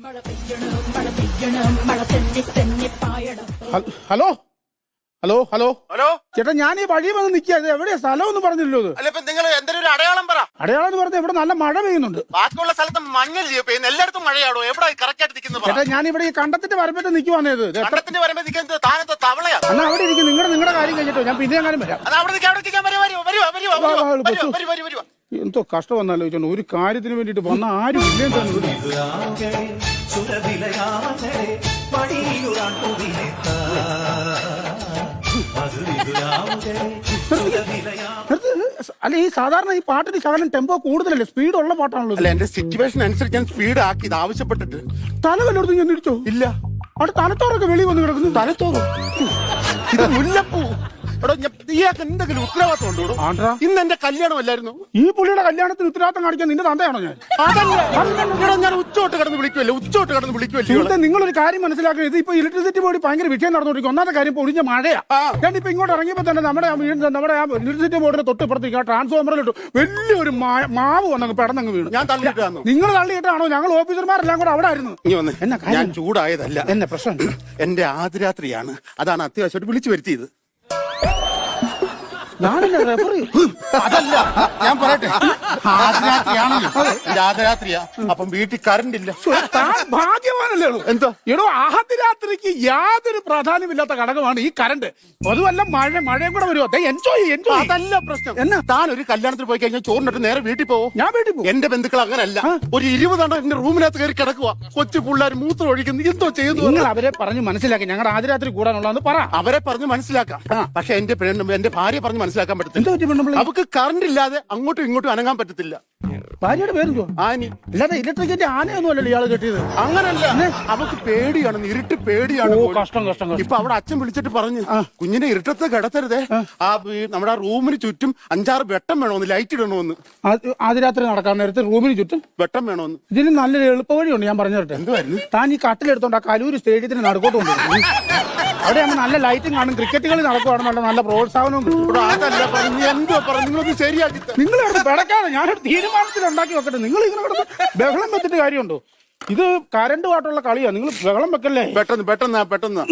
Hello hello hello hello ചേട്ടാ, ഞാൻ ഈ വഴി വന്ന് നിൽക്കുക. എവിടെയാ സ്ഥലം ഒന്നും പറഞ്ഞില്ലല്ലോ. ഇത് അല്ല, ഇപ്പൊ നിങ്ങൾ എന്തെങ്കിലും ഒരു അടയാളം പറ. അടയാളം എന്ന് പറഞ്ഞാൽ ഇവിടെ നല്ല മഴ പെയ്യുന്നുണ്ട്. ബാക്കിയുള്ള സ്ഥലത്ത് മഞ്ഞല്ലേ പെയ്യുന്നു, എല്ലായിടത്തും മഴയാണോ? എവിടെ കറക്റ്റ് ആയിട്ട് നിൽക്കുന്നത്? ചേട്ടാ, ഞാൻ ഇവിടെ ഈ കണ്ടത്തിന്റെ വരമ്പത്ത് നിൽക്കുവാന്നത്. കണ്ടത്തിന്റെ വരുമ്പോ നിൽക്കുന്നത് താനത്തെ തവളയാ. എന്നാ അവിടെ ഇരിക്കും, നിങ്ങളുടെ കാര്യം കഴിഞ്ഞിട്ടോ ഞാൻ പിന്നെ എങ്ങാനും വരാം. അത് അവിടെ നിൽക്കാൻ വരുവാ. എന്തോ കഷ്ടം വന്നാലോചിച്ചോണ്ട് ഒരു കാര്യത്തിന് വേണ്ടിട്ട് വന്ന ആരും ഇല്ലേ തന്നെ. അല്ല, ഈ സാധാരണ ഈ പാട്ടിന് ശകലം ടെമ്പോ കൂടുതലല്ലേ, സ്പീഡ് ഉള്ള പാട്ടാണല്ലോ. അല്ല, എന്റെ സിറ്റുവേഷൻ അനുസരിച്ച് ഞാൻ സ്പീഡ് ആക്കി ഇത് ആവശ്യപ്പെട്ടിട്ട്. തല വല്ലയിടത്തും ഞാൻ ഇടിച്ചോ? ഇല്ല. അവിടെ തലത്തോറൊക്കെ വെളി വന്ന് കിടക്കുന്നു. തലത്തോറും ഇത് മുല്ലപ്പൂ. എടോ, ഇയാൾക്ക് എന്തെങ്കിലും ഉത്തരവാദിത്വം ഉണ്ടോ? ഇന്ന് എന്റെ കല്യാണമല്ലായിരുന്നു. ഈ പുള്ളിയുടെ കല്യാണത്തിന് ഉത്തരവാദിത്തം കാണിക്കാൻ നിന്റെ തന്തയാണോ ഞാൻ? അതല്ല, ഞാൻ ഉച്ചോട്ട് കിടന്ന് വിളിക്കുമല്ലോ. നിങ്ങളൊരു കാര്യം മനസ്സിലാക്കുക. ഇത് ഇപ്പൊ ഇലക്ട്രിസിറ്റി ബോർഡ് ഭയങ്കര വിഷയം നടന്നുകൊണ്ടിരിക്കും. ഒന്നാമത്തെ കാര്യം പൊടിഞ്ഞ മഴയാ. ഞാൻ ഇപ്പൊ ഇങ്ങോട്ട് ഇറങ്ങിയപ്പോ തന്നെ നമ്മുടെ ഇലക്ട്രിസിറ്റി ബോർഡിന്റെ തൊട്ടിപ്പുറത്തേക്ക് ആ ട്രാൻസ്ഫോമറിലിട്ട് വലിയൊരു മാവ് വന്നങ്ങ് പെടന്നങ്ങ് വീണു. ഞാൻ തള്ളിയിട്ടാണോ? നിങ്ങൾ തള്ളിയിട്ടാണോ? ഞങ്ങൾ ഓഫീസർമാരെല്ലാം കൂടെ അവിടെ ആയിരുന്നു. ഞാൻ ചൂടായതല്ല, എന്നെ പ്രശ്നം എന്റെ ആദ്യരാത്രിയാണ്. അതാണ് അത്യാവശ്യമായിട്ട് വിളിച്ചു വരുത്തിയത്. ഞാനല്ല റെഫറി. അതല്ല, ഞാൻ പറയട്ടെ, ആദ്യരാത്രിയാണല്ലോ. എന്റെ ആദ്യരാത്രിയാ. അപ്പം വീട്ടിൽ കറണ്ട് ഇല്ല. ഭാഗ്യവാനല്ലേ? എന്തോ എടോ, ആദ്യരാത്രിക്ക് യാതൊരു പ്രാധാന്യമില്ലാത്ത ഘടകമാണ് ഈ കറണ്ട്. അതുമല്ല മഴയും കൂടെ വരുമോ? എൻജോയ്. അതല്ല പ്രശ്നം. എന്നാ താൻ ഒരു കല്യാണത്തിന് പോയി കഴിഞ്ഞാൽ ചോറിനിട്ട് നേരെ വീട്ടിൽ പോവോ? ഞാൻ വീട്ടിൽ പോകും. എന്റെ ബന്ധുക്കൾ അങ്ങനല്ല. ഒരു 20 എണ്ണം എന്റെ റൂമിനകത്ത് കയറി കിടക്കുക. കൊച്ചു പിള്ളേർ മൂത്രം ഒഴിക്കുന്നു. എന്തോ ചെയ്യുന്നു? നിങ്ങൾ അവരെ പറഞ്ഞ് മനസ്സിലാക്കി ഞങ്ങളുടെ ആദ്യരാത്രി കൂടാനുള്ളതെന്ന് പറ. അവരെ പറഞ്ഞ് മനസ്സിലാക്കാം. പക്ഷെ എന്റെ ഭാര്യ പറഞ്ഞ് മനസ്സിലാക്കാൻ പറ്റത്തില്ല. അവക്ക് കറണ്ട് ഇല്ലാതെ അങ്ങോട്ടും ഇങ്ങോട്ടും അനങ്ങാൻ പറ്റത്തില്ല. ഭാര്യയുടെ പേരെന്തോ? ആനി. അല്ലാതെ ഇലക്ട്രിക്കിന്റെ ആനയൊന്നും അല്ലല്ലോ ഇയാള് കെട്ടിയത്. അങ്ങനല്ല, അവക്ക് പേടിയാണ്, ഇരുട്ട് പേടിയാണ്. കഷ്ടം. ഇപ്പൊ അവിടെ അച്ഛൻ വിളിച്ചിട്ട് പറഞ്ഞു, കുഞ്ഞിനെ ഇരുട്ടത്ത് കിടത്തരുതേ, നമ്മുടെ റൂമിന് ചുറ്റും 5-6 വെട്ടം വേണമെന്ന്, ലൈറ്റ് ഇടണമെന്ന്. ആദ്യരാത്രി നടക്കാൻ നേരത്തെ റൂമിന് ചുറ്റും വെട്ടം വേണമെന്ന്. ഇതിന് നല്ലൊരു എളുപ്പ വഴിയുണ്ട്, ഞാൻ പറഞ്ഞു തരട്ടെ. എന്തുവായിരുന്നു? താൻ ഈ കട്ടിലെടുത്തോണ്ട് ആ കലൂര് സ്റ്റേഡിയത്തിന് നടുക്കോട്ട് കൊണ്ടുവരും. അവിടെ ആകുമ്പോൾ നല്ല ലൈറ്റും കാണും, ക്രിക്കറ്റ് കളി നടക്കുവാണെന്നുള്ള നല്ല പ്രോത്സാഹനവും കിട്ടും. അതല്ല പറഞ്ഞു, എന്തോ പറഞ്ഞു, നിങ്ങളൊന്ന് ശരിയാക്കി. നിങ്ങൾ ഇവിടെ പിടക്കാതെ ഞാനൊരു തീരുമാനത്തിൽ ഉണ്ടാക്കി വെക്കട്ടെ. നിങ്ങൾ ഇങ്ങനെ കിടന്ന് ബഹളം വെച്ചിട്ട് കാര്യമുണ്ടോ? ഇത് കരണ്ടുമായിട്ടുള്ള കളിയാ. നിങ്ങൾ ബഹളം വെക്കല്ലേ. പെട്ടെന്ന്.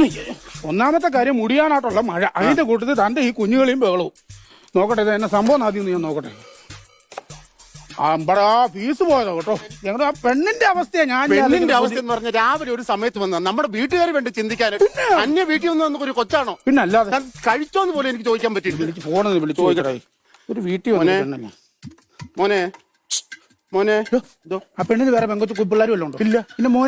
ഒന്നാമത്തെ കാര്യം മുടിയാനായിട്ടുള്ള മഴ, അതിന്റെ കൂട്ടത്തിൽ തന്റെ ഈ കുഞ്ഞുകളിയും ബഹളവും. നോക്കട്ടെ, ഇത് എന്നെ സംഭവം ആദ്യം ഞാൻ നോക്കട്ടെ. ഫീസ് പോയതോ കേട്ടോ. ഞങ്ങളുടെ ആ പെണ്ണിന്റെ അവസ്ഥയാ. പെണ്ണിന്റെ അവസ്ഥ എന്ന് പറഞ്ഞാൽ രാവിലെ ഒരു സമയത്ത് വന്ന നമ്മുടെ വീട്ടുകാർ വേണ്ടി ചിന്തിക്കാനായിട്ട്. അന്യ വീട്ടിൽ നിന്ന് ഒരു കൊച്ചാണോ? പിന്നെ അല്ലാതെ ഞാൻ കഴിച്ചോന്ന് പോലും എനിക്ക് ചോദിക്കാൻ പറ്റിയില്ല. എനിക്ക് ഫോണിൽ വിളിച്ചു ചോദിക്കട്ടെ. ഒരു വീട്ടിൽ മോനെ ആ പെണ്ണിന് വേറെ പെങ്കൊച്ചു പിള്ളേരും വല്ലതും ഉണ്ടോ? ഇല്ല. പിന്നെ